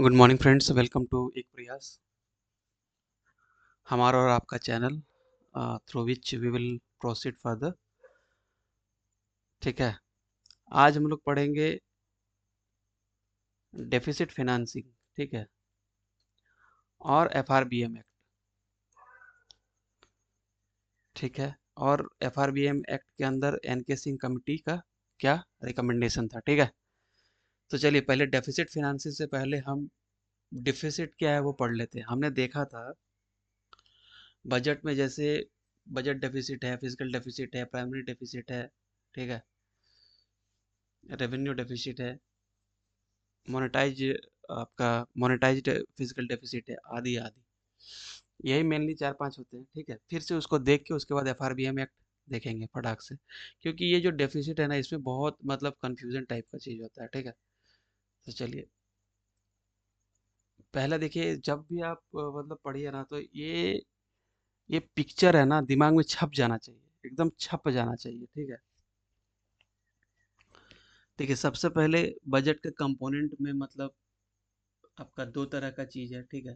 Good morning friends, welcome to Ek Prayas. हमारा और आपका channel through which we will proceed further. ठीक है, आज हम लोग पढ़ेंगे डेफिसिट फाइनेंसिंग। ठीक है, और एफआरबीएम एक्ट। ठीक है, और एफआरबीएम एक्ट के अंदर एनके सिंह कमेटी का क्या रिकमेंडेशन था। ठीक है, तो चलिए पहले डेफिसिट फाइनेंसिंग से पहले हम डिफिसिट क्या है वो पढ़ लेते हैं। हमने देखा था बजट में, जैसे बजट डेफिसिट है, फिजिकल डेफिसिट है, प्राइमरी डेफिसिट है, ठीक है, रेवेन्यू डेफिसिट है, मोनेटाइज आपका मोनेटाइज्ड फिजिकल डेफिसिट है, आदि आदि। यही मेनली 4-5 होते हैं। ठीक है, फिर से उसको देख के उसके बाद एफआरबीएम एक्ट देखेंगे फटाक से, क्योंकि ये जो डेफिसिट है ना, इसमें बहुत मतलब कंफ्यूजन टाइप का चीज होता है। ठीक है, तो चलिए पहला देखिए, जब भी आप मतलब पढ़िए ना, तो ये पिक्चर है ना, दिमाग में छप जाना चाहिए, एकदम छप जाना चाहिए। ठीक है, देखिए सबसे पहले बजट के कंपोनेंट में मतलब आपका दो तरह का चीज है। ठीक है,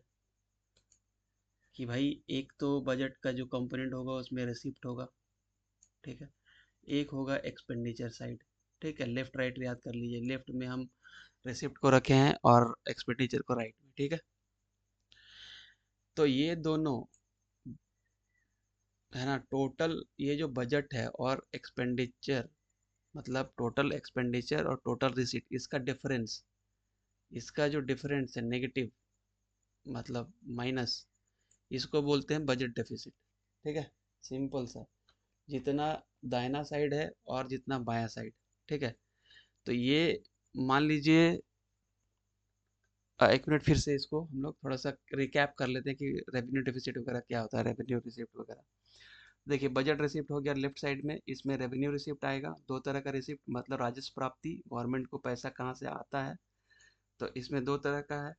कि भाई एक तो बजट का जो कंपोनेंट होगा उसमें रिसिप्ट होगा। ठीक है, एक होगा एक्सपेंडिचर साइड। ठीक है, लेफ्ट राइट याद कर लीजिए, लेफ्ट में हम रिसिप्ट को रखे हैं और एक्सपेंडिचर को राइट में। ठीक है, तो ये दोनों है ना, टोटल ये जो बजट है और एक्सपेंडिचर, मतलब टोटल एक्सपेंडिचर और टोटल रिसिप्ट, इसका डिफरेंस, इसका जो डिफरेंस है नेगेटिव, मतलब माइनस, इसको बोलते हैं बजट डेफिसिट। ठीक है, सिंपल सा, जितना दाहिना साइड है और जितना बायां साइड। ठीक है, तो ये मान लीजिए, एक मिनट, फिर से इसको हम लोग थोड़ा सा रिकैप कर लेते हैं कि रेवेन्यू डेफिसिट वगैरह क्या होता है, रेवेन्यू रिसिप्ट वगैरह। देखिए बजट रिसिप्ट हो गया लेफ्ट साइड में, इसमें रेवेन्यू रिसिप्ट आएगा। दो तरह का रिसिप्ट, मतलब राजस्व प्राप्ति, गवर्नमेंट को पैसा कहाँ से आता है, तो इसमें दो तरह का है।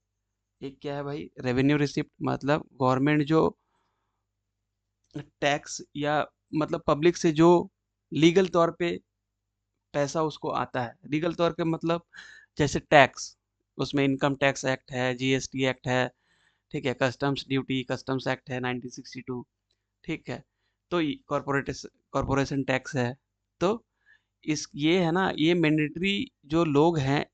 एक क्या है भाई, रेवेन्यू रिसिप्ट, मतलब गवर्नमेंट जो टैक्स या मतलब पब्लिक से जो लीगल तौर पे पैसा उसको आता है। लीगल तौर पे मतलब जैसे टैक्स, उसमें इनकम टैक्स एक्ट है, जीएसटी एक्ट है, ठीक है, कस्टम्स ड्यूटी, कस्टम्स एक्ट है 1962। ठीक है, तो कॉरपोरेशन टैक्स है। तो इस ये है ना, ये मैंडेटरी जो लोग हैं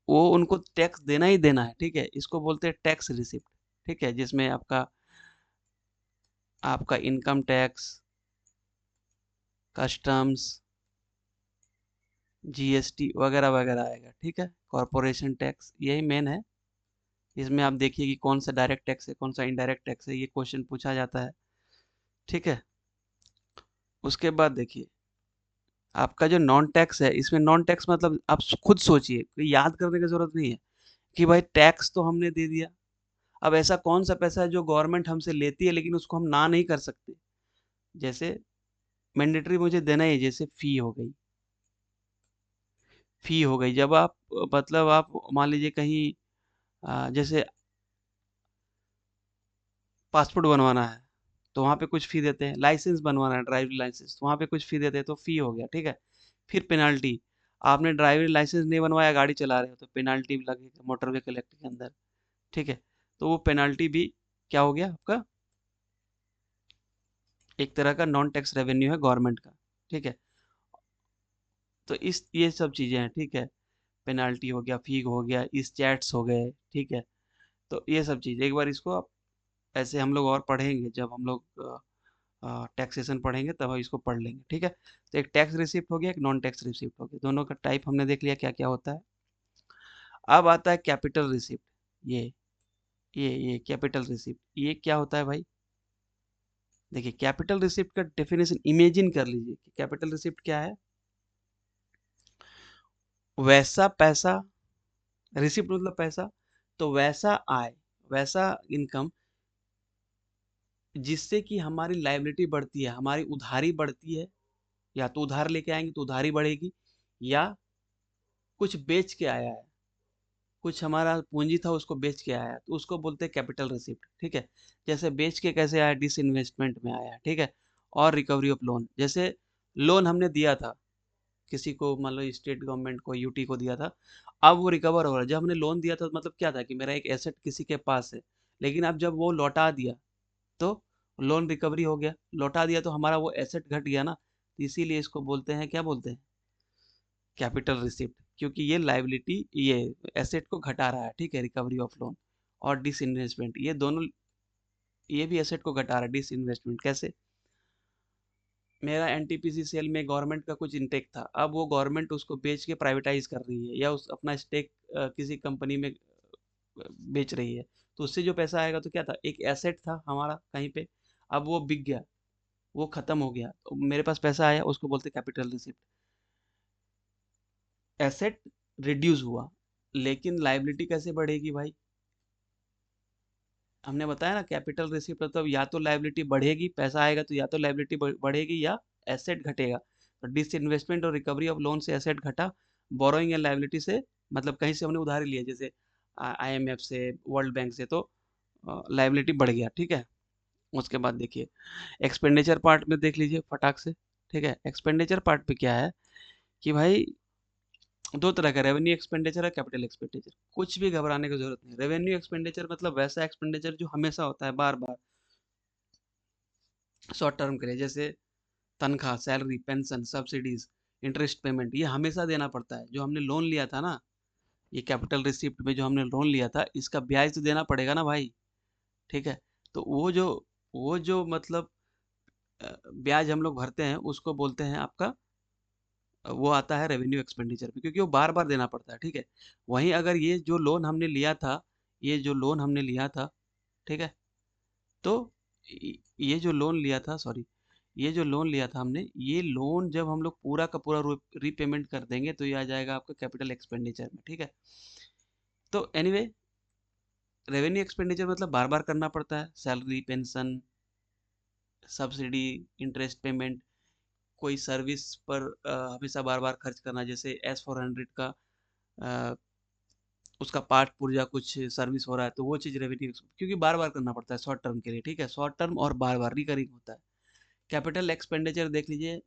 वो उनको टैक्स देना ही देना है। ठीक है, इसको बोलते हैं टैक्स रिसिप्ट। ठीक है, जिसमें आपका आपका इनकम टैक्स, कस्टम्स, जीएसटी वगैरह वगैरह आएगा। ठीक है, कॉरपोरेशन टैक्स यही मेन है। इसमें आप देखिए कि कौन सा डायरेक्ट टैक्स है, कौन सा इनडायरेक्ट टैक्स है, ये क्वेश्चन पूछा जाता है। ठीक है, उसके बाद देखिए आपका जो नॉन टैक्स है, इसमें नॉन टैक्स मतलब आप खुद सोचिए, कोई याद करने की जरूरत नहीं है कि भाई टैक्स तो हमने दे दिया, अब ऐसा कौन सा पैसा है जो गवर्नमेंट हमसे लेती है लेकिन उसको हम ना नहीं कर सकते। जैसे मैंडेटरी मुझे देना ही है, जैसे फी हो गई, फी हो गई जब आप मतलब आप मान लीजिए कहीं जैसे पासपोर्ट बनवाना है तो वहाँ पे कुछ फ़ी देते हैं, लाइसेंस बनवाना है ड्राइविंग लाइसेंस, तो वहाँ पे कुछ फ़ी देते हैं, तो फ़ी हो गया। ठीक है, फिर पेनाल्टी, आपने ड्राइविंग लाइसेंस नहीं बनवाया, गाड़ी चला रहे हो तो पेनाल्टी भी लगेगा मोटर व्हीकल एक्ट के अंदर। ठीक है, तो वो पेनाल्टी भी क्या हो गया आपका, एक तरह का नॉन टैक्स रेवेन्यू है गवर्नमेंट का। ठीक है, तो इस ये सब चीज़ें हैं। ठीक है, पेनाल्टी हो गया, फी हो गया, इस चैट्स हो गए। ठीक है, तो ये सब चीज़ एक बार इसको आप ऐसे हम लोग और पढ़ेंगे, जब हम लोग टैक्सेशन पढ़ेंगे तब हम इसको पढ़ लेंगे। ठीक है, तो एक टैक्स रिसिप्ट हो गया, एक नॉन टैक्स रिसिप्ट हो गया, दोनों का टाइप हमने देख लिया क्या क्या होता है। अब आता है कैपिटल रिसिप्ट। ये कैपिटल रिसिप्ट, ये क्या होता है भाई। देखिए कैपिटल रिसिप्ट का डेफिनेशन इमेजिन कर लीजिए कि कैपिटल रिसिप्ट क्या है। वैसा पैसा, रिसिप्ट मतलब पैसा, तो वैसा आय, वैसा इनकम जिससे कि हमारी लायबिलिटी बढ़ती है, हमारी उधारी बढ़ती है। या तो उधार लेके आएंगे तो उधारी बढ़ेगी, या कुछ बेच के आया है, कुछ हमारा पूंजी था उसको बेच के आया, तो उसको बोलते हैं कैपिटल रिसिप्ट। ठीक है, जैसे बेच के कैसे आया, डिसइन्वेस्टमेंट में आया। ठीक है, और रिकवरी ऑफ लोन, जैसे लोन हमने दिया था किसी को मान लो स्टेट गवर्नमेंट को, यूटी को दिया था, अब वो रिकवर हो रहा है। जब हमने लोन दिया था मतलब क्या था कि मेरा एक एसेट किसी के पास है, लेकिन अब जब वो लौटा दिया तो लोन रिकवरी हो गया, लौटा दिया तो हमारा वो एसेट घट गया ना, तो इसीलिए इसको बोलते हैं, क्या बोलते हैं, कैपिटल रिसिप्ट, क्योंकि ये लाइबिलिटी, ये एसेट को घटा रहा है, ठीक है, रिकवरी ऑफ लोन और डिसइन्वेस्टमेंट, ये दोनों, ये भी एसेट को घटा रहा है। डिसइन्वेस्टमेंट कैसे, मेरा एनटीपीसी सेल में गवर्नमेंट का कुछ इंटेक था, अब वो गवर्नमेंट उसको बेच के प्राइवेटाइज कर रही है, या उस अपना स्टेक किसी कंपनी में बेच रही है, तो उससे जो पैसा आएगा, तो क्या था, एक एसेट था हमारा कहीं पे, अब वो बिक गया, वो खत्म हो गया, तो मेरे पास पैसा आया, उसको बोलते कैपिटल रिसिप्ट। एसेट रिड्यूस हुआ, लेकिन लाइबिलिटी कैसे बढ़ेगी भाई, हमने बताया ना, कैपिटल रिसिप्ट मतलब या तो लाइबिलिटी बढ़ेगी, पैसा आएगा तो या तो लाइबिलिटी बढ़ेगी या एसेट घटेगा। तो डिसइन्वेस्टमेंट और रिकवरी ऑफ लोन से एसेट घटा, बोरोइंग एंड लाइबिलिटी से मतलब कहीं से हमने उधार लिया, जैसे आईएमएफ से, वर्ल्ड बैंक से, तो लाइबिलिटी बढ़ गया, ठीक है। उसके बाद देखिए एक्सपेंडिचर पार्ट में देख लीजिए फटाक से, ठीक है। एक्सपेंडिचर पार्ट पे क्या है कि भाई दो तरह का, रेवेन्यू एक्सपेंडिचर है, कैपिटल एक्सपेंडिचर। कुछ भी घबराने की जरूरत नहीं, रेवेन्यू एक्सपेंडिचर मतलब वैसा एक्सपेंडिचर जो हमेशा होता है, बार बार, शॉर्ट टर्म के लिए, जैसे तनख्वाह, salary, pension, subsidies, interest payment, ये हमेशा देना पड़ता है। जो हमने लोन लिया था ना, ये कैपिटल रिसिप्ट में जो हमने लोन लिया था, इसका ब्याज तो देना पड़ेगा ना भाई, ठीक है। तो वो जो मतलब ब्याज हम लोग भरते हैं, उसको बोलते हैं आपका, वो आता है रेवेन्यू एक्सपेंडिचर में, क्योंकि वो बार बार देना पड़ता है, ठीक है। वहीं अगर ये जो लोन हमने लिया था, ये जो लोन हमने लिया था, ठीक है, तो ये जो लोन लिया था, सॉरी, ये जो लोन लिया था हमने, ये लोन जब हम लोग पूरा का पूरा रीपेमेंट कर देंगे, तो ये आ जाएगा आपका कैपिटल एक्सपेंडिचर में, ठीक है। तो एनीवे, रेवेन्यू एक्सपेंडिचर मतलब बार बार करना पड़ता है, salary, pension, subsidy, interest payment, कोई सर्विस पर हमेशा बार बार खर्च करना, जैसे S400 का अ, उसका पार्ट पुर्जा कुछ सर्विस हो रहा है, तो वो चीज़ रेवेन्यू, क्योंकि बार बार करना पड़ता है शॉर्ट टर्म के लिए, ठीक है, शॉर्ट टर्म और बार बार रिकरिंग होता है। कैपिटल एक्सपेंडिचर देख लीजिए,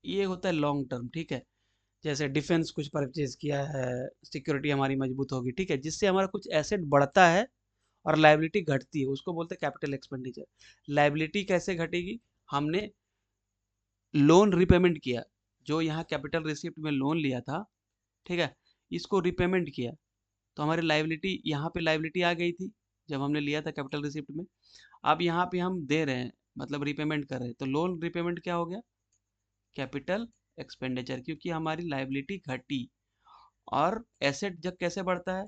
ये होता है लॉन्ग टर्म, ठीक है। जैसे डिफेंस कुछ परचेज किया है, सिक्योरिटी हमारी मजबूत होगी, ठीक है, जिससे हमारा कुछ एसेट बढ़ता है और लाइबिलिटी घटती है, उसको बोलते हैं कैपिटल एक्सपेंडिचर। लाइबिलिटी कैसे घटेगी, हमने लोन रिपेमेंट किया, जो यहाँ कैपिटल रिसिप्ट में लोन लिया था, ठीक है, इसको रिपेमेंट किया, तो हमारी लाइबिलिटी, यहाँ पे लाइबिलिटी आ गई थी जब हमने लिया था कैपिटल रिसिप्ट में। अब यहाँ पे हम दे रहे हैं, मतलब रिपेमेंट कर रहे हैं, तो लोन रिपेमेंट क्या हो गया, कैपिटल एक्सपेंडिचर, क्योंकि हमारी लाइबिलिटी घटी। और एसेट जब कैसे बढ़ता है,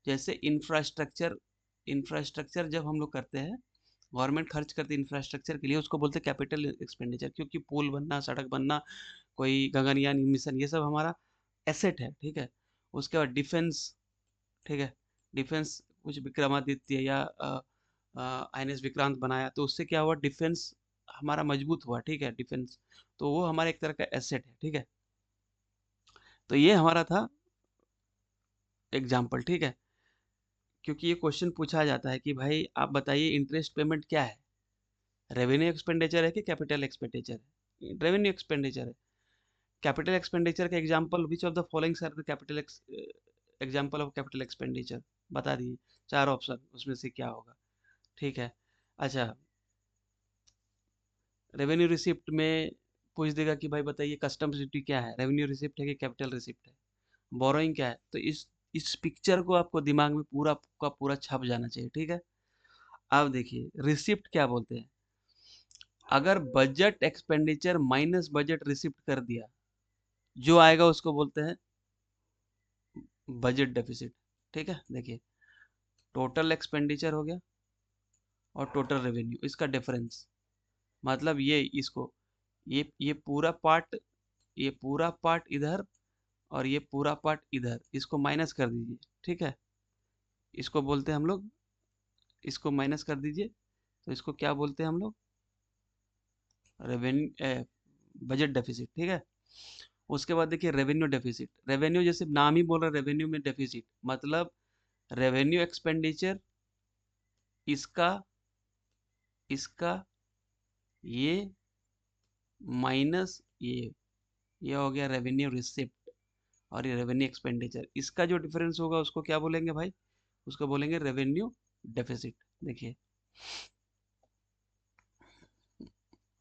जैसे इंफ्रास्ट्रक्चर, इंफ्रास्ट्रक्चर जब हम लोग करते हैं, गवर्नमेंट खर्च करती है इंफ्रास्ट्रक्चर के लिए, उसको बोलते हैं कैपिटल एक्सपेंडिचर, क्योंकि पुल बनना, सड़क बनना, कोई गगनयान मिशन, ये सब हमारा एसेट है, ठीक है। उसके बाद डिफेंस, ठीक है, डिफेंस कुछ विक्रमादित्य या आईएनएस विक्रांत बनाया, तो उससे क्या हुआ, डिफेंस हमारा मजबूत हुआ, ठीक है, डिफेंस, तो वो हमारा एक तरह का एसेट है, ठीक है। तो ये हमारा था एग्जाम्पल, ठीक है, क्योंकि ये क्वेश्चन पूछा जाता है कि भाई आप बताइए इंटरेस्ट पेमेंट क्या है, रेवेन्यू एक्सपेंडिचर है कि कैपिटल एक्सपेंडिचर है, रेवेन्यू एक्सपेंडिचर है। कैपिटल एक्सपेंडिचर का example, which of the following are the capital example of capital expenditure, बता दीजिए, चार ऑप्शन, उसमें से क्या होगा, ठीक है। अच्छा, रेवेन्यू रिसिप्ट में पूछ देगा कि भाई बताइए कस्टम ड्यूटी क्या है, रेवेन्यू रिसिप्ट है कि कैपिटल रिसिप्ट है, बोरोइंग क्या है, तो इस पिक्चर को आपको दिमाग में पूरा का पूरा छप जाना चाहिए, ठीक है। अब देखिए रिसिप्ट क्या बोलते हैं, अगर budget expenditure minus budget receipt कर दिया, जो आएगा उसको बोलते हैं बजट डेफिसिट, ठीक है। देखिए टोटल एक्सपेंडिचर हो गया और टोटल रेवेन्यू, इसका डिफरेंस, मतलब ये इसको, ये पूरा पार्ट, ये पूरा पार्ट इधर और ये पूरा पार्ट इधर, इसको माइनस कर दीजिए, ठीक है, इसको बोलते हैं हम लोग, इसको माइनस कर दीजिए, तो इसको क्या बोलते हैं हम लोग, रेवेन्यू, बजट डेफिसिट, ठीक है। उसके बाद देखिए रेवेन्यू डेफिसिट, रेवेन्यू जैसे नाम ही बोल रहा है, रेवेन्यू में डेफिसिट, मतलब रेवेन्यू एक्सपेंडिचर, इसका इसका ये माइनस ये ये हो गया रेवेन्यू रिसिप्ट और ये रेवेन्यू एक्सपेंडिचर। इसका जो डिफरेंस होगा उसको क्या बोलेंगे भाई? उसको बोलेंगे रेवेन्यू डेफिसिट। देखिए,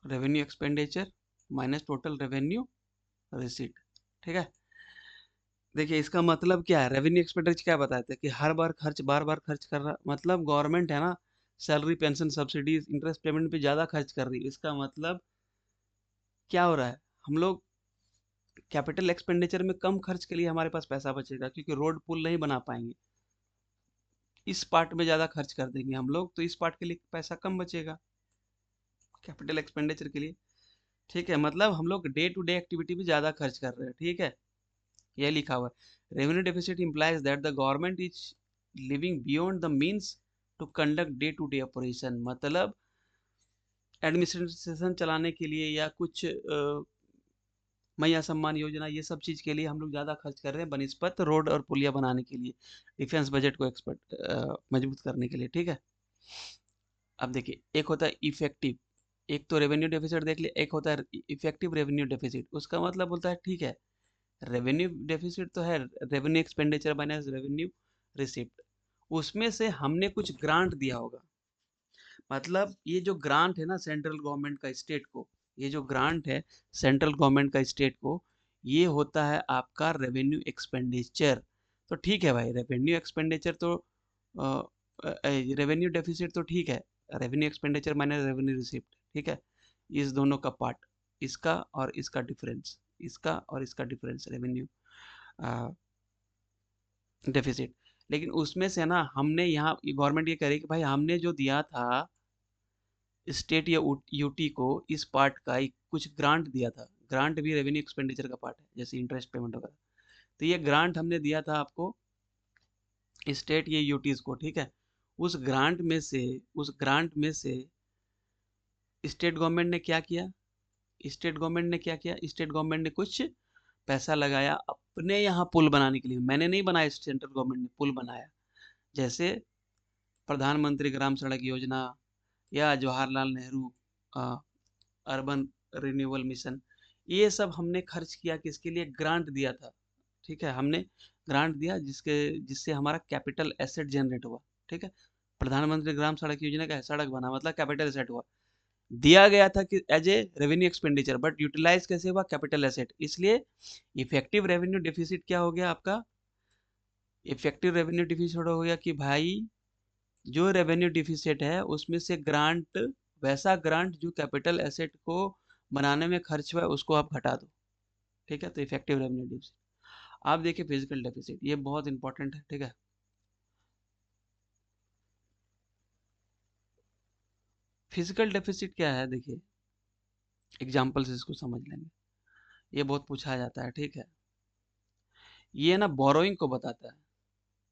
revenue expenditure minus total revenue receipt. ठीक है, देखिए इसका मतलब क्या है? रेवेन्यू एक्सपेंडिचर क्या बताते हैं कि हर बार खर्च, बार बार खर्च कर रहा, मतलब गवर्नमेंट है ना, salary, pension, subsidies, interest payment पे ज्यादा खर्च कर रही है। इसका मतलब क्या हो रहा है? हम लोग कैपिटल एक्सपेंडिचर में कम खर्च के लिए हमारे पास पैसा बचेगा, क्योंकि रोड पुल नहीं बना पाएंगे। इस पार्ट में ज्यादा खर्च कर देंगे हम लोग, तो इस पार्ट के लिए पैसा कम बचेगा कैपिटल एक्सपेंडिचर के लिए। ठीक है, मतलब हम लोग डे टू डे एक्टिविटी में ज्यादा खर्च कर रहे हैं। ठीक है, ये लिखा हुआ है revenue deficit implies that the government is living beyond the means to conduct day to day operation. मतलब एडमिनिस्ट्रेशन चलाने के लिए या कुछ मैया सम्मान योजना, ये सब चीज के लिए हम लोग ज्यादा खर्च कर रहे हैं बनिस्पत रोड और पुलिया बनाने के लिए, डिफेंस बजट को एक्सपर्ट मजबूत करने के लिए। ठीक है, अब देखिए, एक होता है इफेक्टिव, एक तो रेवेन्यू डेफिसिट देख लिया, एक होता है इफेक्टिव रेवेन्यू डेफिसिट। उसका मतलब बोलता है ठीक है, रेवेन्यू डेफिसिट तो है, revenue expenditure minus revenue receipt, उसमें से हमने कुछ ग्रांट दिया होगा। मतलब ये जो ग्रांट है ना सेंट्रल गवर्नमेंट का स्टेट को, ये जो ग्रांट है सेंट्रल गवर्नमेंट का स्टेट को, ये होता है आपका रेवेन्यू एक्सपेंडिचर। तो ठीक है भाई, रेवेन्यू एक्सपेंडिचर तो रेवेन्यू डेफिसिट तो ठीक है, revenue expenditure minus revenue receipt. ठीक है, इस दोनों का पार्ट, इसका और इसका डिफरेंस, इसका और इसका डिफरेंस रेवेन्यू डेफिसिट। लेकिन उसमें से ना हमने यहाँ गवर्नमेंट ये कह रही कि भाई हमने जो दिया था स्टेट या यूटी को, इस पार्ट का एक कुछ ग्रांट दिया था। ग्रांट भी रेवेन्यू एक्सपेंडिचर का पार्ट है, जैसे इंटरेस्ट पेमेंट वगैरह। तो ये ग्रांट हमने दिया था आपको स्टेट या यूटीज को। ठीक है, उस ग्रांट में से, उस ग्रांट में से स्टेट गवर्नमेंट ने क्या किया? स्टेट गवर्नमेंट ने क्या किया? स्टेट गवर्नमेंट ने कुछ पैसा लगाया अपने यहाँ पुल बनाने के लिए। मैंने नहीं बनाया, सेंट्रल गवर्नमेंट ने पुल बनाया। जैसे प्रधानमंत्री ग्राम सड़क योजना या Jawaharlal Nehru urban renewal mission, ये सब हमने खर्च किया किसके लिए? ग्रांट दिया था। ठीक है, हमने ग्रांट दिया जिसके जिससे हमारा कैपिटल एसेट जनरेट हुआ। ठीक है, प्रधानमंत्री ग्राम सड़क योजना का सड़क बना, मतलब कैपिटल एसेट हुआ। दिया गया था कि as a revenue expenditure, but utilize कैसे हुआ? Capital asset. इसलिए इफेक्टिव रेवेन्यू डेफिसिट क्या हो गया आपका? इफेक्टिव रेवेन्यू डेफिसिट हो गया कि भाई जो रेवेन्यू डिफिसिट है उसमें से ग्रांट, वैसा ग्रांट जो कैपिटल एसेट को बनाने में खर्च हुआ है उसको आप घटा दो। ठीक है, तो इफेक्टिव रेवेन्यू डिफिसिट। आप देखिए फिजिकल डेफिसिट, ये बहुत इंपॉर्टेंट है। ठीक है, फिजिकल डेफिसिट क्या है? देखिए एग्जांपल से इसको समझ लेंगे, ये बहुत पूछा जाता है। ठीक है, ये ना बोरोइंग को बताता है।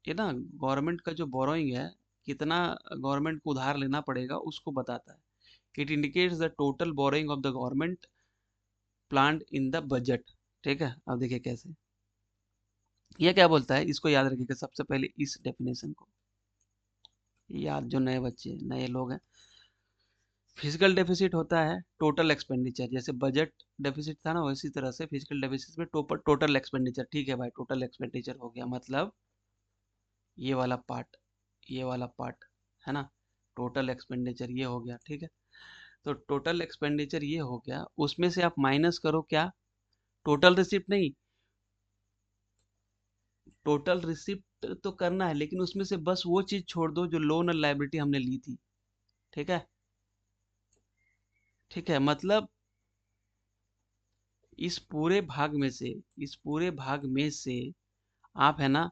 ये ना गवर्नमेंट का जो बोरोइंग है, कितना गवर्नमेंट को उधार लेना पड़ेगा उसको बताता है। It indicates the total borrowing of the government planned in the budget. ठीक है, अब देखिए कैसे, ये क्या बोलता है, इसको याद रखिएगा सबसे पहले इस डेफिनेशन को याद, जो नए बच्चे नए लोग हैं। फिजिकल डेफिसिट होता है टोटल एक्सपेंडिचर, जैसे बजट डेफिसिट था ना, उसी तरह से फिजिकल डेफिसिट में टोटल एक्सपेंडिचर। ठीक है भाई, टोटल एक्सपेंडिचर हो गया, मतलब ये वाला पार्ट, ये वाला पार्ट है ना, टोटल एक्सपेंडिचर ये हो गया। ठीक है, तो टोटल एक्सपेंडिचर ये हो गया, उसमें से आप माइनस करो क्या? टोटल रिसिप्ट नहीं, टोटल रिसिप्ट तो करना है, लेकिन उसमें से बस वो चीज छोड़ दो जो लोन और लाइबिलिटी हमने ली थी। ठीक है, ठीक है, मतलब इस पूरे भाग में से, इस पूरे भाग में से आप है ना,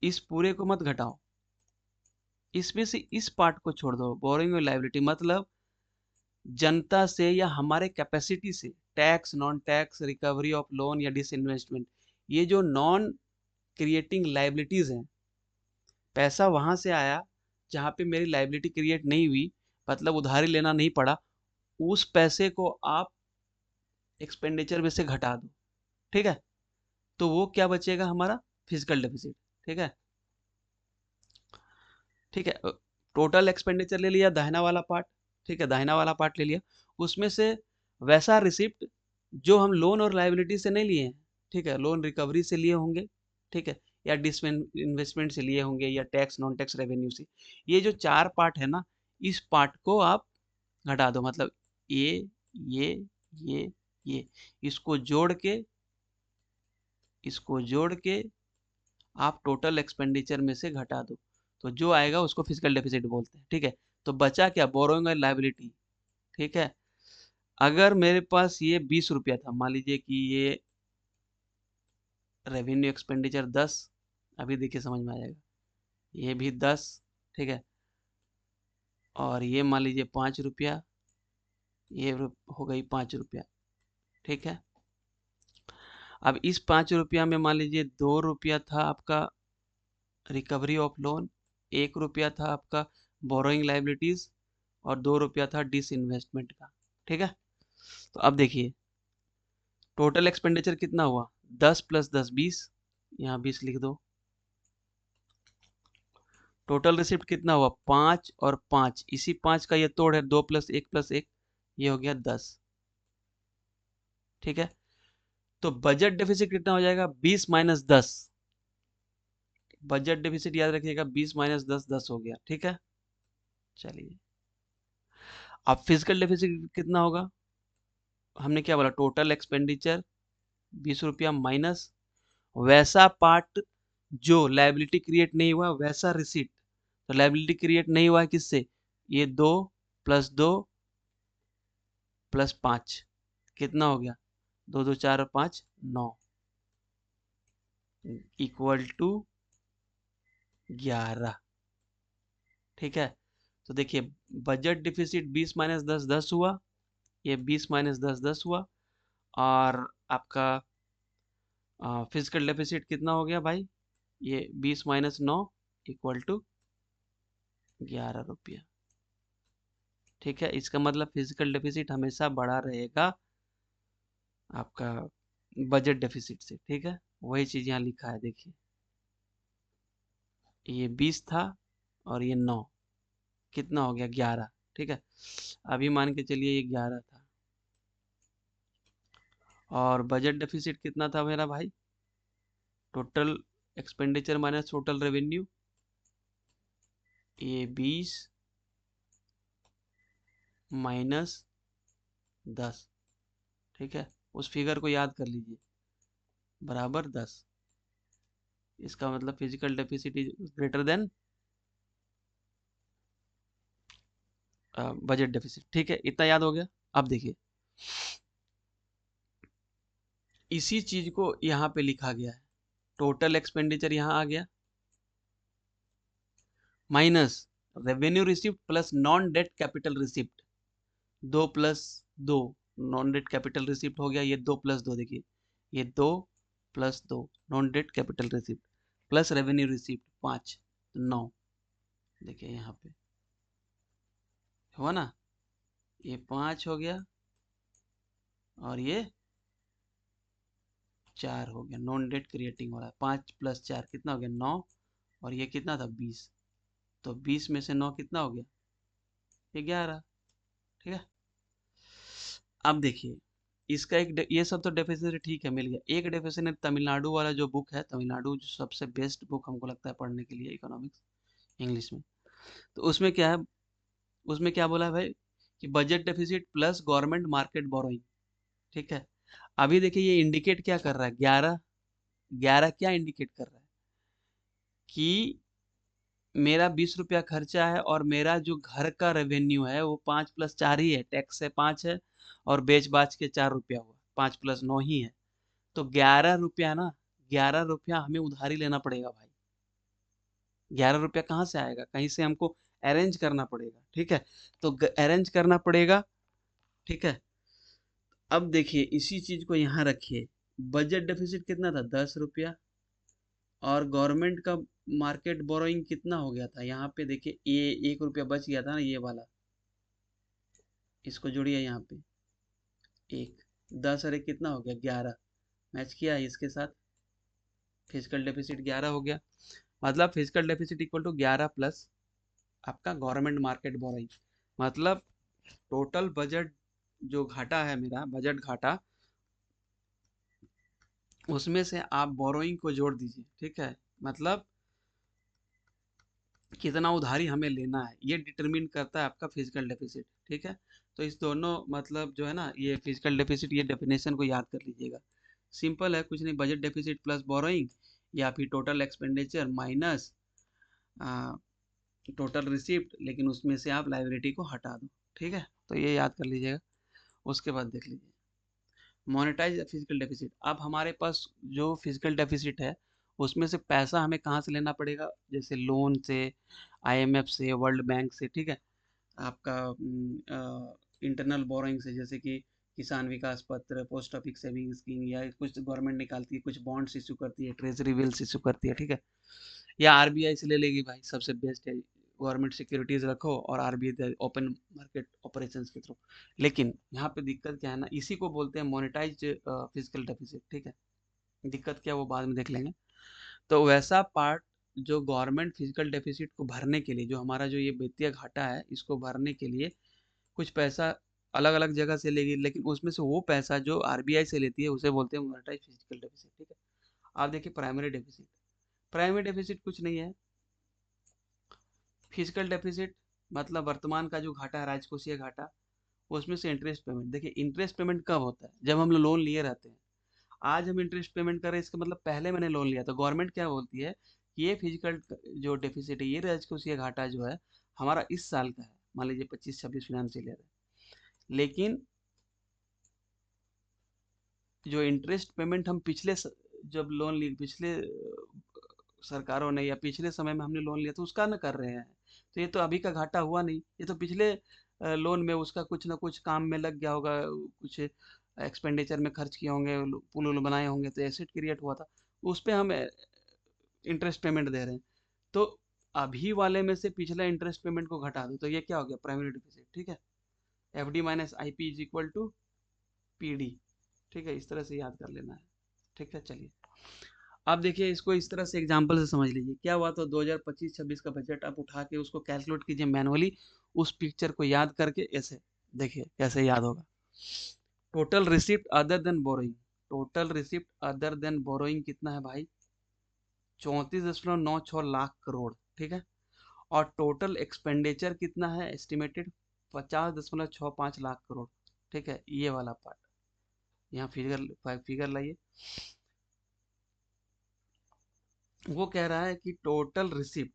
इस पूरे को मत घटाओ, इसमें से इस पार्ट को छोड़ दो, बोरोइंग और लाइबिलिटी। मतलब जनता से या हमारे कैपेसिटी से, tax, non tax, recovery of loan या डिसइन्वेस्टमेंट, ये जो नॉन क्रिएटिंग लाइबिलिटीज हैं, पैसा वहां से आया जहां पे मेरी लाइबिलिटी क्रिएट नहीं हुई, मतलब उधारी लेना नहीं पड़ा, उस पैसे को आप एक्सपेंडिचर में से घटा दो। ठीक है, तो वो क्या बचेगा हमारा? Physical deficit. ठीक है, ठीक है, टोटल एक्सपेंडिचर ले लिया दाहिना वाला पार्ट। ठीक है, दाहिना वाला पार्ट ले लिया, उसमें से वैसा रिसिप्ट जो हम लोन और लायबिलिटी से नहीं लिए हैं, ठीक है, लोन रिकवरी से लिए होंगे, ठीक है, या इन्वेस्टमेंट से लिए होंगे, या टैक्स नॉन टैक्स रेवेन्यू से, ये जो 4 पार्ट है ना, इस पार्ट को आप घटा दो, मतलब ये ये ये ये इसको जोड़ के आप टोटल एक्सपेंडिचर में से घटा दो, तो जो आएगा उसको फिजिकल डेफिसिट बोलते हैं, ठीक है। तो बचा क्या, बोरोइंग और लायबिलिटी, ठीक है। अगर मेरे पास ये 20 रुपया था, मान लीजिए कि ये रेवेन्यू एक्सपेंडिचर 10, अभी देखिए समझ में आ जाएगा, ये भी 10, ठीक है, और ये मान लीजिए 5 रुपया, ये हो गई 5 रुपया, ठीक है। अब इस 5 रुपया में मान लीजिए 2 रुपया था आपका रिकवरी ऑफ लोन, 1 रुपया था आपका बोरोइंग लाइबिलिटीज, और 2 रुपया था डिसइन्वेस्टमेंट का, ठीक है। तो अब देखिए टोटल एक्सपेंडिचर कितना हुआ, 10 प्लस 10 20, यहाँ 20 लिख दो। टोटल रिसिप्ट कितना हुआ, 5 और 5, इसी 5 का ये तोड़ है, 2 प्लस 1, ये हो गया 10, ठीक है। तो बजट डेफिसिट कितना हो जाएगा, 20 माइनस 10, बजट डेफिसिट याद रखिएगा 20 माइनस 10 10 हो गया, ठीक है। चलिए अब फिजिकल डेफिसिट कितना होगा, हमने क्या बोला, टोटल एक्सपेंडिचर 20 रुपया माइनस वैसा पार्ट जो लायबिलिटी क्रिएट नहीं हुआ, वैसा रिसीट, तो लायबिलिटी क्रिएट नहीं हुआ है किससे, ये 2 प्लस 2 प्लस 5, कितना हो गया, 2 2 4 और 5 9, इक्वल टू 11, ठीक है। तो देखिए बजट डिफिसिट 20 माइनस 10 10 हुआ, ये 20 माइनस 10 10 हुआ, और आपका फिजिकल डेफिसिट कितना हो गया भाई, ये 20 माइनस 9 इक्वल टू 11 रुपया, ठीक है। इसका मतलब फिजिकल डेफिसिट हमेशा बड़ा रहेगा आपका बजट डेफिसिट से, ठीक है। वही चीज यहाँ लिखा है, देखिए ये 20 था और ये 9, कितना हो गया 11, ठीक है। अभी मान के चलिए ये 11 था, और बजट डेफिसिट कितना था मेरा भाई, total expenditure minus total revenue, ये 20 माइनस 10, ठीक है। उस फिगर को याद कर लीजिए, बराबर 10, इसका मतलब physical deficit is greater than budget deficit, ठीक है। इतना याद हो गया। अब देखिए इसी चीज को यहाँ पे लिखा गया है, टोटल एक्सपेंडिचर यहाँ आ गया minus revenue receipt plus non debt capital receipt, 2 plus 2, non debt capital receipt हो गया, ये 2 प्लस 2, देखिए ये 2 plus 2 non debt capital receipt plus revenue receipt 5 9, देखिए यहाँ पे हुआ ना, ये 5 हो गया और ये 4 हो गया, नॉन डेट क्रिएटिंग हो रहा है, 5 प्लस 4 कितना हो गया 9, और ये कितना था 20, तो 20 में से 9 कितना हो गया, ये 11, ठीक है। अब देखिए इसका ये सब तो डेफिनेशन ठीक है, मिल गया। एक डेफिनेशन तमिलनाडु वाला जो बुक है, तमिलनाडु जो सबसे बेस्ट बुक हमको लगता है पढ़ने के लिए इकोनॉमिक्स इंग्लिश में, तो उसमें क्या है, उसमें क्या बोला है भाई कि budget deficit plus government market borrowing, ठीक है। अभी देखिए ये इंडिकेट क्या कर रहा है, 11 11 क्या इंडिकेट कर रहा है कि मेरा 20 रुपया खर्चा है, और मेरा जो घर का रेवेन्यू है वो 5 प्लस 4 ही है, टैक्स से 5 है, और बेच बाच के 4 रुपया हुआ, 5 प्लस 9 ही है, तो 11 रुपया ना, 11 रुपया हमें उधारी लेना पड़ेगा भाई। 11 रुपया कहाँ से आएगा, कहीं से हमको अरेंज करना पड़ेगा, ठीक है। तो अरेंज करना पड़ेगा, ठीक है। अब देखिए इसी चीज को यहाँ रखिए, बजट डेफिसिट कितना था 10 रुपया, और गवर्नमेंट का मार्केट बोरोइंग कितना हो गया था, यहाँ पे देखिए ये 1 रुपया बच गया था ना, ये वाला, इसको जोड़िए यहाँ पे, एक 10 और एक कितना हो गया 11, मैच किया है इसके साथ, फिजिकल डेफिसिट 11 हो गया, मतलब physical deficit equal to 11 plus आपका गवर्नमेंट मार्केट बोरोइंग, मतलब टोटल बजट जो घाटा है मेरा, बजट घाटा उसमें से आप बोरोइंग को जोड़ दीजिए, ठीक है, मतलब कितना उधारी हमें लेना है, ये डिटरमिन करता है आपका फिजिकल डेफिसिट, ठीक है। तो इस दोनों मतलब जो है ना, ये फिजिकल डेफिसिट, ये डेफिनेशन को याद कर लीजिएगा। सिंपल है, कुछ नहीं, बजट डेफिसिट प्लस बोरोइंग, या फिर total expenditure minus total receipt, लेकिन उसमें से आप लाइबिलिटी को हटा दो, ठीक है। तो ये याद कर लीजिएगा। उसके बाद देख लीजिए मोनेटाइज फिजिकल डेफिसिट। अब हमारे पास जो फिजिकल डेफिसिट है, उसमें से पैसा हमें कहाँ से लेना पड़ेगा, जैसे लोन से, आईएमएफ से, वर्ल्ड बैंक से, ठीक है, आपका इंटरनल बोरोइंग से, जैसे कि किसान विकास पत्र, पोस्ट ऑफिस सेविंग स्कीम, या कुछ गवर्नमेंट निकालती है, कुछ बॉन्ड्स इशू करती है, ट्रेजरी बिल्स इशू करती है, ठीक है, या आरबीआई से ले लेगी भाई, सबसे बेस्ट है, गवर्नमेंट सिक्योरिटीज रखो और आरबीआई ओपन मार्केट ऑपरेशंस के थ्रू। लेकिन यहाँ पे दिक्कत क्या है ना, इसी को बोलते हैं मोनेटाइज फिजिकल डेफिसिट, ठीक है। दिक्कत क्या, वो बाद में देख लेंगे। तो वैसा पार्ट जो गवर्नमेंट फिजिकल डेफिसिट को भरने के लिए, जो हमारा जो ये वित्तीय घाटा है, इसको भरने के लिए कुछ पैसा अलग अलग जगह से लेगी, लेकिन उसमें से वो पैसा जो आरबीआई से लेती है, उसे बोलते हैं मोनेटाइज फिजिकल डेफिसिट, ठीक है। आप देखिए प्राइमरी डेफिसिट, प्राइमरी डेफिसिट कुछ नहीं है, फिजिकल डेफिसिट मतलब वर्तमान का जो घाटा है, राजकोषीय घाटा, उसमें से इंटरेस्ट पेमेंट। देखिए इंटरेस्ट पेमेंट कब होता है, जब हम लोन लिए रहते हैं। आज हम इंटरेस्ट पेमेंट कर रहे हैं, इसका मतलब पहले मैंने लोन लिया, तो गवर्नमेंट क्या बोलती है कि ये फिजिकल जो डेफिसिट है, ये राजकोषीय घाटा जो है हमारा इस साल का है, मान लीजिए 25-26 फाइनेंशियल ईयर है, लेकिन जो इंटरेस्ट पेमेंट हम जब लोन ली, पिछले सरकारों ने या पिछले समय में हमने लोन लिया, तो उसका न कर रहे हैं। तो ये तो अभी का घाटा हुआ नहीं, ये तो पिछले लोन में उसका कुछ ना कुछ काम में लग गया होगा, कुछ एक्सपेंडिचर में खर्च किए होंगे, पुल उल बनाए होंगे, तो एसेट क्रिएट हुआ था, उस पे हम इंटरेस्ट पेमेंट दे रहे हैं। तो अभी वाले में से पिछला इंटरेस्ट पेमेंट को घटा दो, तो ये क्या हो गया, प्राइमरी डिफिसिट, ठीक है। F D minus I P is equal to P D, ठीक है, इस तरह से याद कर लेना है, ठीक है। चलिए अब देखिए इसको इस तरह से एग्जांपल से समझ लीजिए, क्या हुआ, तो 2025-26 का बजट आप उठा के उसको कैलकुलेट कीजिए मैनुअली, उस पिक्चर को याद करके, ऐसे देखिए कैसे याद होगा। Total receipt other than borrowing, total receipt other than borrowing कितना है भाई, 34.96 लाख करोड़, ठीक है। और टोटल एक्सपेंडिचर कितना है एस्टिमेटेड, 50.65 लाख करोड़, ठीक है। ये वाला पार्ट यहाँ फिगर फिगर लाइए, वो कह रहा है कि टोटल रिसिप्ट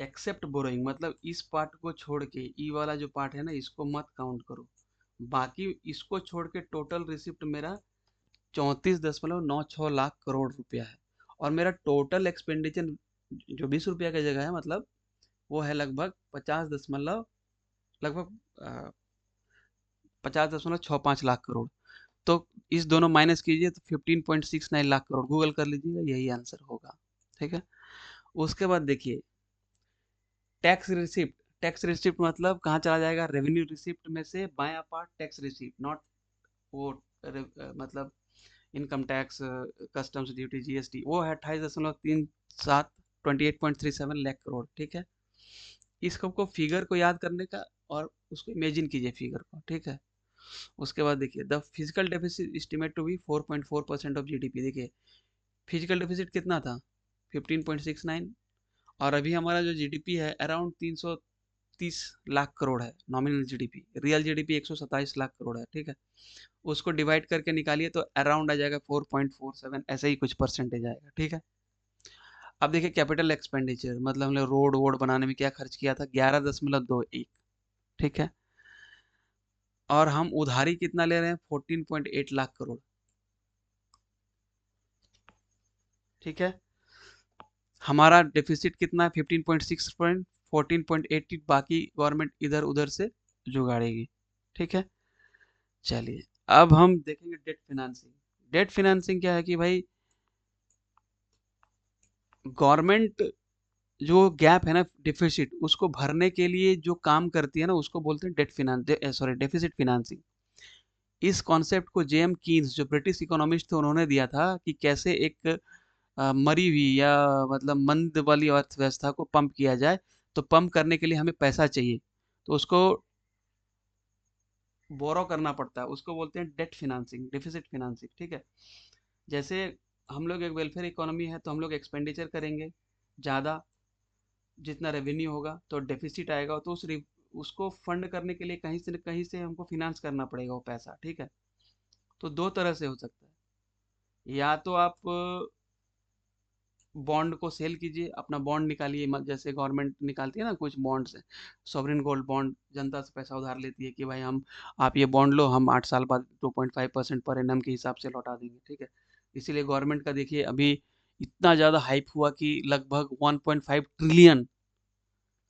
एक्सेप्ट बोरोइंग, मतलब इस पार्ट को छोड़ के, ई वाला जो पार्ट है ना, इसको मत काउंट करो, बाकी इसको छोड़ के टोटल रिसिप्ट मेरा 34.96 लाख करोड़ रुपया है। और मेरा टोटल एक्सपेंडिचर जो 20 रुपया की जगह है, मतलब वो है लगभग 50.65 लाख करोड़। तो इस दोनों माइनस कीजिए तो 15.69 लाख करोड़, गूगल कर लीजिएगा, यही आंसर होगा, ठीक है। उसके बाद देखिए टैक्स रिसिप्ट, टैक्स रिसिप्ट मतलब कहाँ चला जाएगा, रेवेन्यू रिसिप्ट में से बायां पार्ट टैक्स रिसिप्ट, नॉट वो मतलब income tax, customs duty, GST, वो है 28.37, 28.37 लाख करोड़, ठीक है। इसको फिगर को याद करने का, और उसको इमेजिन कीजिए फिगर को, ठीक है। उसके बाद देखिए the physical deficit estimate to be 4.4% of GDP. देखिए फिजिकल डेफिसिट कितना था, 15.69, और अभी हमारा जो जीडीपी है अराउंड 330 लाख करोड़ है, nominal GDP, real GDP 127 lakh crore है, ठीक है। उसको डिवाइड करके निकालिए तो अराउंड आ जाएगा 4.47, ऐसे ही कुछ परसेंटेज आएगा, ठीक है। अब देखिए कैपिटल एक्सपेंडिचर, मतलब हमने रोड वोड बनाने में क्या खर्च किया था, 11.21, ठीक है। और हम उधारी कितना ले रहे हैं, 14.8 लाख करोड़, ठीक है। हमारा डेफिसिट कितना है, 15.6 पॉइंट 14.80, बाकी गवर्नमेंट इधर उधर से जुगाड़ेगी, ठीक है। चलिए अब हम देखेंगे डेट फिनांसिंग। डेट फिनांसिंग क्या है कि भाई गवर्नमेंट जो गैप है ना, डिफिसिट, उसको भरने के लिए जो काम करती है ना, उसको बोलते हैं debt finance, sorry deficit financing. इस कॉन्सेप्ट को जेएम कीन्स जो ब्रिटिश इकोनॉमिस्ट थे, उन्होंने दिया था कि कैसे एक मरी हुई या मतलब मंद वाली अर्थव्यवस्था को पंप किया जाए। तो पंप करने के लिए हमें पैसा चाहिए, तो उसको बोरो करना पड़ता है, उसको बोलते हैं डेट फिनांसिंग, डेफिसिट फिनांसिंग, ठीक है। जैसे हम लोग एक वेलफेयर इकोनॉमी है, तो हम लोग एक्सपेंडिचर करेंगे ज़्यादा, जितना रेवेन्यू होगा तो डेफिसिट आएगा, तो उसको फंड करने के लिए कहीं से हमको फिनांस करना पड़ेगा वो पैसा, ठीक है। तो दो तरह से हो सकता है, या तो आप बॉन्ड को सेल कीजिए, अपना बॉन्ड निकालिए, जैसे गवर्नमेंट निकालती है ना कुछ बॉन्ड से, सॉवरिन गोल्ड बॉन्ड, जनता से पैसा उधार लेती है कि भाई हम, आप ये बॉन्ड लो, हम 8 साल बाद 2.5% पर एनम के हिसाब से लौटा देंगे, ठीक है। इसीलिए गवर्नमेंट का देखिए अभी इतना ज़्यादा हाइप हुआ कि लगभग 1.5 ट्रिलियन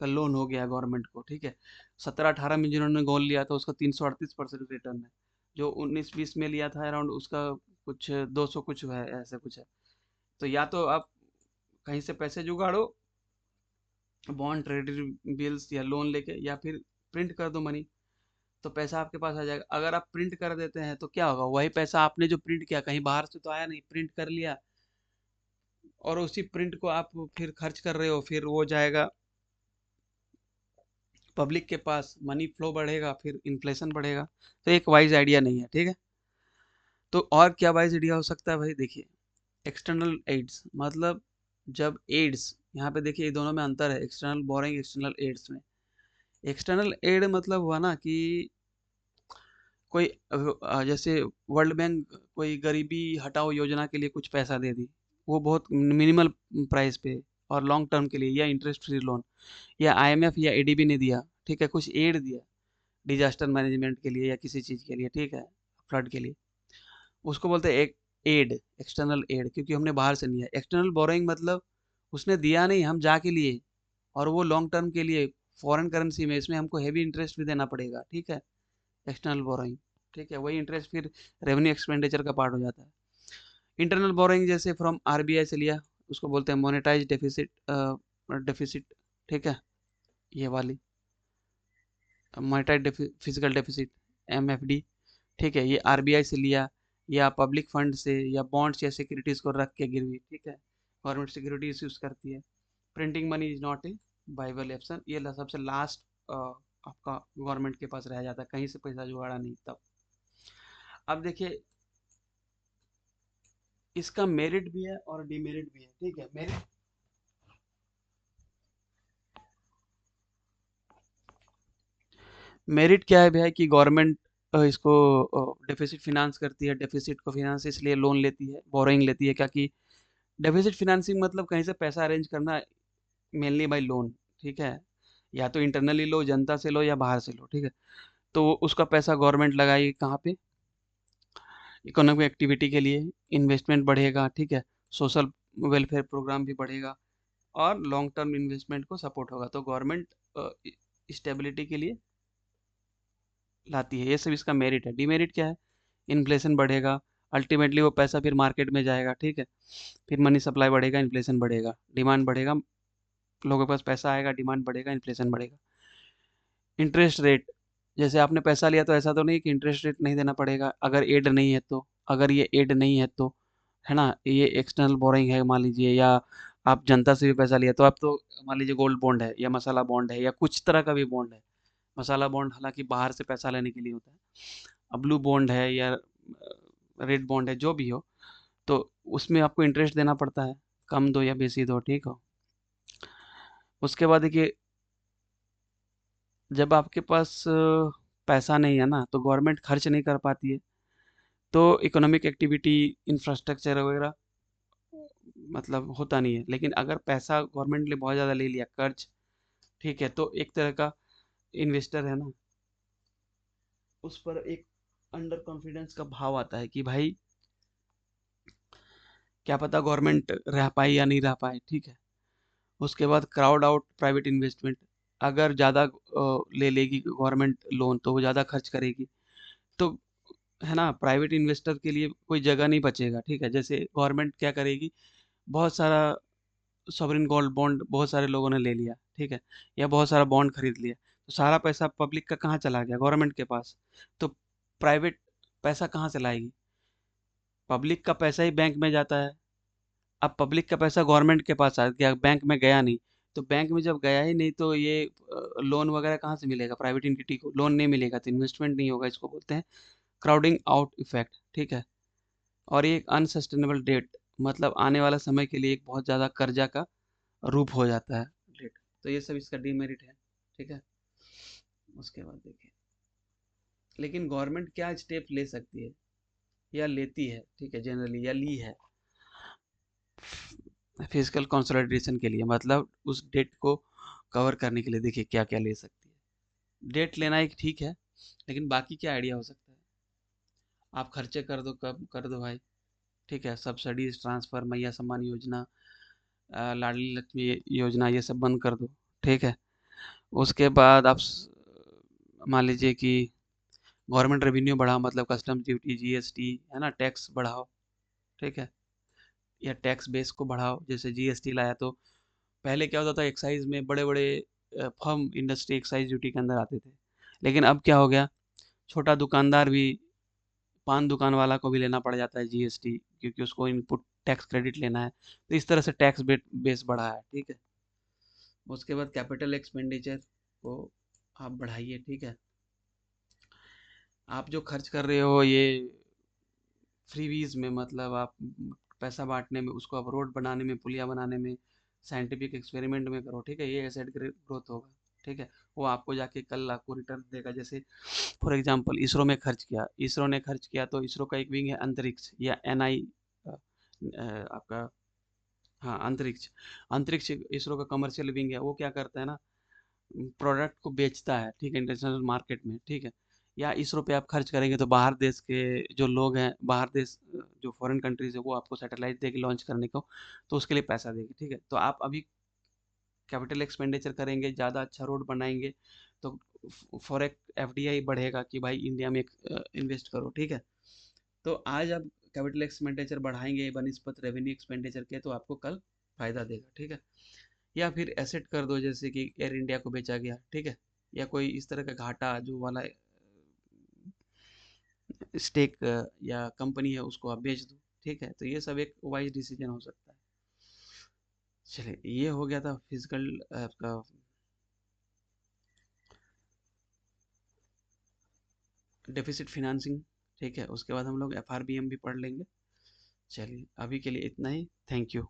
का लोन हो गया गवर्नमेंट को, ठीक है। 17-18 में जिन्होंने गोल्ड लिया था उसका 338% रिटर्न है, जो 19-20 में लिया था अराउंड उसका कुछ 200 कुछ है, ऐसे कुछ है। तो या तो आप कहीं से पैसे जुगाड़ो, बॉन्ड, ट्रेजरी बिल्स या लोन लेके, या फिर प्रिंट कर दो मनी, तो पैसा आपके पास आ जाएगा। अगर आप प्रिंट कर देते हैं तो क्या होगा, वही पैसा आपने जो प्रिंट किया कहीं बाहर से तो आया नहीं, प्रिंट कर लिया, और उसी प्रिंट को आप फिर खर्च कर रहे हो, फिर वो जाएगा पब्लिक के पास, मनी फ्लो बढ़ेगा, फिर इन्फ्लेशन बढ़ेगा। तो एक वाइज आइडिया नहीं है, ठीक है। तो और क्या वाइज आइडिया हो सकता है भाई, देखिए, एक्सटर्नल एड्स, मतलब जब एड्स, यहाँ पे देखिए ये दोनों में अंतर है, एक्सटर्नल बोरिंग, एक्सटर्नल एड्स में। एक्सटर्नल एड मतलब हुआ ना कि कोई जैसे वर्ल्ड बैंक कोई गरीबी हटाओ योजना के लिए कुछ पैसा दे दी, वो बहुत मिनिमल प्राइस पे और लॉन्ग टर्म के लिए, या इंटरेस्ट फ्री लोन, या आईएमएफ या एडीबी ने दिया, ठीक है, कुछ एड दिया डिजास्टर मैनेजमेंट के लिए या किसी चीज के लिए, ठीक है, फ्लड के लिए, उसको बोलते हैं एक एड, एक्सटर्नल एड, क्योंकि हमने बाहर से लिया। एक्सटर्नल बोरोइंग मतलब उसने दिया नहीं, हम जाके लिए, और वो लॉन्ग टर्म के लिए, फॉरेन करेंसी में, इसमें हमको हेवी इंटरेस्ट भी देना पड़ेगा, ठीक है, एक्सटर्नल बोरोइंग, ठीक है, वही इंटरेस्ट फिर रेवेन्यू एक्सपेंडिचर का पार्ट हो जाता है। इंटरनल बोरोइंग जैसे फ्रॉम आरबीआई से लिया, उसको बोलते हैं मोनेटाइज डेफिसिट, डेफिसिट, ठीक है, ये वाली मोनेटाइज फिजिकल डेफिसिट, एमएफडी, ठीक है, ये आरबीआई से लिया, या पब्लिक फंड से, या बॉन्ड्स या सिक्योरिटीज को रख के गिरवी, ठीक है, गवर्नमेंट सिक्योरिटीज यूज करती है। Printing money is not a viable option, ये सबसे लास्ट आपका गवर्नमेंट के पास रह जाता है, कहीं से पैसा जुगाड़ा नहीं तब। अब देखिए, इसका मेरिट भी है और डिमेरिट भी है, ठीक है। मेरिट, मेरिट क्या है भैया कि गवर्नमेंट इसको डेफिसिट फिनांस करती है, डेफिसिट को फिनांस इसलिए लोन लेती है, बोरोइंग लेती है, क्या कि डेफिसिट फिनांसिंग मतलब कहीं से पैसा अरेंज करना, मेनली बाय लोन, ठीक है, या तो इंटरनली लो, जनता से लो, या बाहर से लो, ठीक है। तो उसका पैसा गवर्नमेंट लगाएगी कहाँ पे, इकोनॉमिक एक्टिविटी के लिए, इन्वेस्टमेंट बढ़ेगा, ठीक है, सोशल वेलफेयर प्रोग्राम भी बढ़ेगा, और लॉन्ग टर्म इन्वेस्टमेंट को सपोर्ट होगा, तो गवर्नमेंट स्टेबिलिटी के लिए लाती है। ये सब इसका मेरिट है। डिमेरिट क्या है, इन्फ्लेशन बढ़ेगा, अल्टीमेटली वो पैसा फिर मार्केट में जाएगा, ठीक है, फिर मनी सप्लाई बढ़ेगा, इन्फ्लेशन बढ़ेगा, डिमांड बढ़ेगा, लोगों के पास पैसा आएगा, डिमांड बढ़ेगा, इन्फ्लेशन बढ़ेगा। इंटरेस्ट रेट, जैसे आपने पैसा लिया तो ऐसा तो नहीं कि इंटरेस्ट रेट नहीं देना पड़ेगा, अगर एड नहीं है तो, अगर ये एड नहीं है तो, है ना, ये एक्सटर्नल बोरिंग है मान लीजिए, या आप जनता से भी पैसा लिया, तो आप तो मान लीजिए गोल्ड बॉन्ड है, या मसाला बॉन्ड है, या कुछ तरह का भी बॉन्ड है। मसाला बॉन्ड हालांकि बाहर से पैसा लेने के लिए होता है, अब ब्लू बॉन्ड है या रेड बॉन्ड है, जो भी हो, तो उसमें आपको इंटरेस्ट देना पड़ता है, कम दो या बेसी दो, ठीक हो। उसके बाद देखिए, जब आपके पास पैसा नहीं है ना, तो गवर्नमेंट खर्च नहीं कर पाती है, तो इकोनॉमिक एक्टिविटी, इंफ्रास्ट्रक्चर वगैरह मतलब होता नहीं है। लेकिन अगर पैसा गवर्नमेंट ने बहुत ज़्यादा ले लिया कर्ज, ठीक है, तो एक तरह का इन्वेस्टर है ना, उस पर एक अंडर कॉन्फिडेंस का भाव आता है कि भाई क्या पता गवर्नमेंट रह पाए या नहीं रह पाए, ठीक है। उसके बाद क्राउड आउट प्राइवेट इन्वेस्टमेंट, अगर ज़्यादा ले लेगी गवर्नमेंट लोन तो वो ज़्यादा खर्च करेगी, तो है ना, प्राइवेट इन्वेस्टर के लिए कोई जगह नहीं बचेगा, ठीक है। जैसे गवर्नमेंट क्या करेगी, बहुत सारा सॉवरेन गोल्ड बॉन्ड बहुत सारे लोगों ने ले लिया, ठीक है, या बहुत सारा बॉन्ड खरीद लिया, तो सारा पैसा पब्लिक का कहाँ चला गया, गवर्नमेंट के पास। तो प्राइवेट पैसा कहाँ से लाएगी, पब्लिक का पैसा ही बैंक में जाता है। अब पब्लिक का पैसा गवर्नमेंट के पास आ गया, बैंक में गया नहीं, तो बैंक में जब गया ही नहीं, तो ये लोन वगैरह कहाँ से मिलेगा, प्राइवेट इंटिटी को लोन नहीं मिलेगा, तो इन्वेस्टमेंट नहीं होगा, इसको बोलते हैं क्राउडिंग आउट इफेक्ट, ठीक है। और ये अनसस्टेनेबल डेट, मतलब आने वाला समय के लिए एक बहुत ज़्यादा कर्जा का रूप हो जाता है डेट। तो ये सब इसका डीमेरिट है, ठीक है। उसके बाद देखिए, लेकिन गवर्नमेंट क्या स्टेप ले सकती है या लेती है, ठीक है, जनरली या ली है फिजिकल कंसोलिडेशन के लिए, मतलब उस डेट को कवर करने के लिए। देखिए क्या क्या ले सकती है। डेट लेना एक ठीक है, लेकिन बाकी क्या आइडिया हो सकता है? आप खर्चे कर दो, कब कर दो भाई, ठीक है। सब्सिडीज, ट्रांसफर, मैया सम्मान योजना, लाडली लक्ष्मी योजना, ये सब बंद कर दो, ठीक है। उसके बाद आप मान लीजिए कि गवर्नमेंट रेवेन्यू बढ़ाओ, मतलब कस्टम ड्यूटी, जीएसटी, है ना, टैक्स बढ़ाओ, ठीक है। या टैक्स बेस को बढ़ाओ, जैसे जीएसटी लाया तो पहले क्या होता था, एक्साइज में बड़े बड़े फर्म, इंडस्ट्री एक्साइज ड्यूटी के अंदर आते थे। लेकिन अब क्या हो गया, छोटा दुकानदार भी, पान दुकान वाला को भी लेना पड़ जाता है जीएसटी, क्योंकि उसको इनपुट टैक्स क्रेडिट लेना है। तो इस तरह से टैक्स बेस बढ़ा है, ठीक है। उसके बाद कैपिटल एक्सपेंडिचर को आप बढ़ाइए, ठीक है। आप जो खर्च कर रहे हो ये फ्रीवीज में, मतलब आप पैसा बांटने में, उसको आप रोड बनाने में, पुलिया बनाने में, साइंटिफिक एक्सपेरिमेंट में करो, ठीक है। ये एसेट ग्रोथ होगा, ठीक है। वो आपको जाके कल आपको रिटर्न देगा। जैसे फॉर एग्जांपल इसरो में खर्च किया, इसरो ने खर्च किया, तो इसरो का एक विंग है अंतरिक्ष, या एनआई, आपका, हाँ, अंतरिक्ष। अंतरिक्ष इसरो का कमर्शियल विंग है। वो क्या करता है ना, प्रोडक्ट को बेचता है, ठीक है, इंटरनेशनल मार्केट में, ठीक है। या इसरो पे आप खर्च करेंगे तो बाहर देश के जो लोग हैं, बाहर देश, जो फॉरेन कंट्रीज है, वो आपको सैटेलाइट देगी लॉन्च करने को, तो उसके लिए पैसा देगी, ठीक है। तो आप अभी कैपिटल एक्सपेंडिचर करेंगे, ज़्यादा अच्छा रोड बनाएंगे, तो फॉरेक एफडीआई बढ़ेगा कि भाई इंडिया में इन्वेस्ट करो, ठीक है। तो आज आप कैपिटल एक्सपेंडिचर बढ़ाएंगे बनिस्पत रेवेन्यू एक्सपेंडिचर के, तो आपको कल फायदा देगा, ठीक है। या फिर एसेट कर दो, जैसे कि एयर इंडिया को बेचा गया, ठीक है। या कोई इस तरह का घाटा जो वाला स्टेक या कंपनी है, उसको आप बेच दो, ठीक है। तो ये सब एक वाइज डिसीजन हो सकता है। चलिए, ये हो गया था फिजिकल आपका डेफिसिट फिनांसिंग, ठीक है। उसके बाद हम लोग एफआरबीएम भी पढ़ लेंगे। चलिए, अभी के लिए इतना ही। Thank you.